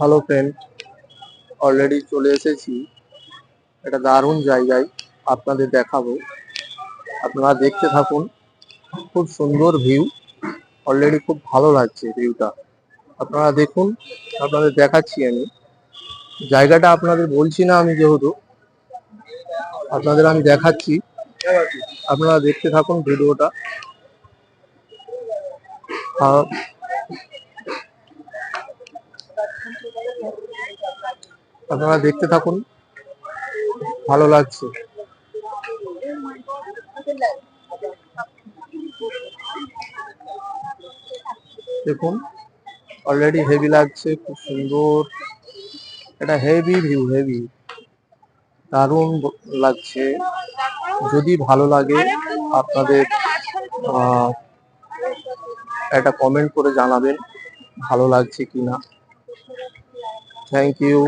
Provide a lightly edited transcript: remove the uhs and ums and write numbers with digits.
Hello friend, already চলে এসেছি একটা দারুণ জায়গায়। আপনাদের দেখাবো, আপনারা দেখতে থাকুন। খুব সুন্দর ভিউ, অলরেডি খুব ভালো লাগছে ভিউটা। আপনারা দেখুন, আপনাদের দেখাচ্ছি আমি জায়গাটা। আপনাদের বলছি না আমি, যেহেতু আপনাদের আমি দেখাচ্ছি, আপনারা দেখতে থাকুন ভিডিওটা। আহ, আপনারা দেখতে থাকুন, ভালো লাগছে। দেখুন, অলরেডি হেভি লাগছে, খুব সুন্দর। এটা হেভি ভিউ, হেভি দারুণ লাগছে। যদি ভালো লাগে আপনাদের একটা কমেন্ট করে জানাবেন ভালো লাগছে কিনা। Thank you.